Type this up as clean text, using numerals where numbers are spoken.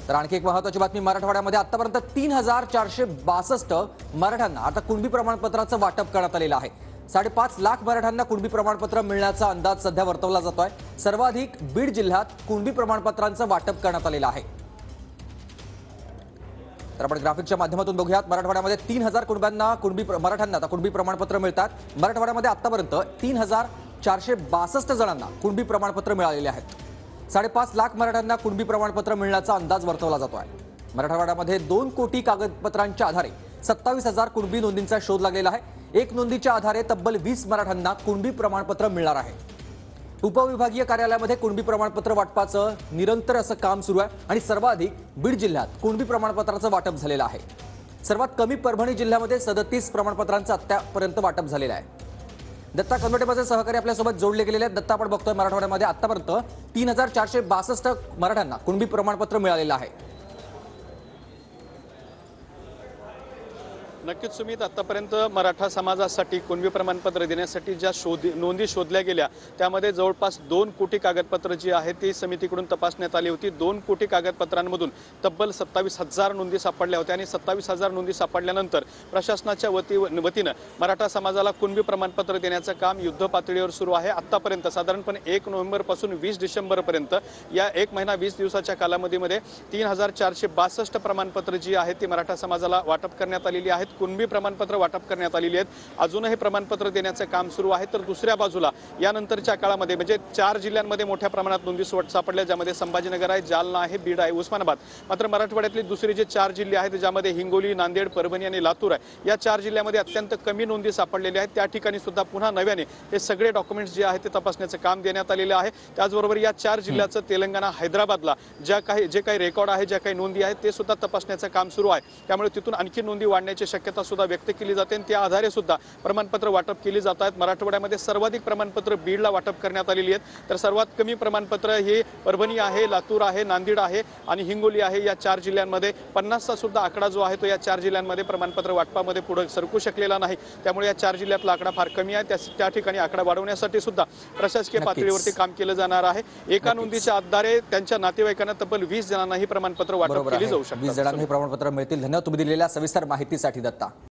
तर आणखी एक महत्त्वाची बातमी, मराठवाड्यामध्ये आतापर्यंत 3462 मराठ्यांना आता कुणबी प्रमाणपत्राचं वाटप करण्यात आलेलं आहे। 5.5 लाख मराठ्यांना कुणबी प्रमाणपत्र मिळण्याचा अंदाज सध्या वर्तवला जातोय। सर्वाधिक बीड जिल्ह्यात कुणबी प्रमाणपत्रांचं वाटप करण्यात आलेलं आहे। तर आपण ग्राफिकच्या माध्यमातून बघूयात, मराठवाड्यामध्ये 3000 मराठ्यांना आता कुणबी प्रमाणपत्र मिळतात। मराठवाड्यामध्ये आतापर्यंत 3462 जणांना कुणबी प्रमाणपत्र मिळालेले आहेत। 5.5 लाख मराठ्यांना कुणबी प्रमाणपत्र मिळण्याचा अंदाज वर्तवला जातोय। मराठवाड्यामध्ये 2 कोटी कागदपत्रांच्या आधारे 27,000 कुणबी नोंदींचा शोध लागलेला आहे। एक नोंदीच्या आधारे तब्बल 20 मराठ्यांना कुणबी प्रमाणपत्र मिळणार आहे। उपविभागीय कार्यालयामध्ये कुणबी प्रमाणपत्र वाटपाचं निरंतर असं काम सुरू आहे आणि सर्वाधिक बीड जिल्ह्यात कुणबी प्रमाणपत्राचं वाटप झालेलं आहे। सर्वात कमी परभणी जिल्ह्यामध्ये 37 प्रमाणपत्रांचं आतापर्यंत वाटप झालेलं आहे। दत्ता कन्वर्टेबलचे सहकारी आपल्यासोबत जोडले गेलेले आहेत। दत्ता, आपण बघतोय मराठवाड्यामध्ये आतापर्यंत 3462 मराठ्यांना कुणबी प्रमाणपत्र मिळालेलं आहे। नक्कीच सुमित, आतापर्यंत मराठा समाजासाठी कुणबी प्रमाणपत्र देण्यासाठी ज्या नोंदी शोधल्या गेल्या त्यामध्ये जवळपास 2 कोटी कागदपत्र जी आहेत ती समितीकडून तपासण्यात आली होती। 2 कोटी कागदपत्रांमधून तब्बल 27,000 नोंदी सापडल्या होत्या आणि 27,000 नोंदी सापडल्यानंतर प्रशासनाच्या वतीनं मराठा समाजाला कुणबी प्रमाणपत्र देण्याचं काम युद्ध पातळीवर सुरू आहे। आतापर्यंत साधारणपणे 1 नोव्हेंबरपासून 20 डिसेंबरपर्यंत या 1 महिना 20 दिवसाच्या कालावधीमध्ये 3462 प्रमाणपत्र जी आहेत ती मराठा समाजाला वाटप करण्यात आलेली आहेत। कुणबी प्रमाणपत्र वाटप करण्यात आलेली आहेत। अजूनही प्रमाणपत्र देण्याचे काम सुरू आहे। तर दुसऱ्या बाजूला यानंतरच्या काळामध्ये म्हणजे 4 जिल्ह्यांमध्ये मोठ्या प्रमाणात नोंदी सापडल्या, ज्यामध्ये संभाजीनगर आहे, जालना आहे, बीड आहे, उस्मानाबाद। मात्र मराठवाड्यातले दुसरे जे 4 जिल्हे आहेत ज्यामध्ये हिंगोली, नांदेड, परभणी आणि लातूर आहे, या 4 जिल्ह्यामध्ये अत्यंत कमी नोंदी सापडलेल्या आहेत। त्या ठिकाणी सुद्धा पुन्हा नव्याने हे सगळे डॉक्युमेंट्स जे आहेत ते तपासण्याचं काम देण्यात आलेलं आहे। त्याचबरोबर या 4 जिल्ह्याचं तेलंगणा, हैदराबादला जे काही रेकॉर्ड आहे, ज्या काही नोंदी आहेत ते सुद्धा तपासण्याचं काम सुरू आहे। त्यामुळे तिथून आणखी नोंदी वाढण्याची शक्यता सुद्धा व्यक्त केली जाते आणि त्या आधारे सुद्धा प्रमाणपत्र वाटप केली जात आहेत। मराठवाड्यामध्ये सर्वाधिक प्रमाणपत्र बीडला वाटप करण्यात आलेली आहेत, तर सर्वात कमी प्रमाणपत्र हे परभणी आहे, लातूर आहे, नांदेड आहे आणि हिंगोली आहे। या 4 जिल्ह्यांमध्ये 50चा सुद्धा आकडा जो आहे तो या 4 जिल्ह्यांमध्ये प्रमाणपत्र वाटपामध्ये पुढे सरकू शकलेला नाही। त्यामुळे या 4 जिल्ह्यातला आकडा फार कमी आहे। त्या ठिकाणी आकडा वाढवण्यासाठी सुद्धा प्रशासकीय पातळीवरती काम केलं जाणार आहे। एका नोंदीच्या आधारे त्यांच्या नातेवाईकांना तब्बल 20 जणांना ही प्रमाणपत्र वाटप केली जाऊ शकतात। 20 जणांना हे प्रमाणपत्र मिळतील। धन्यवाद तुम्ही दिलेल्या सविस्तर माहितीसाठी दत्ता।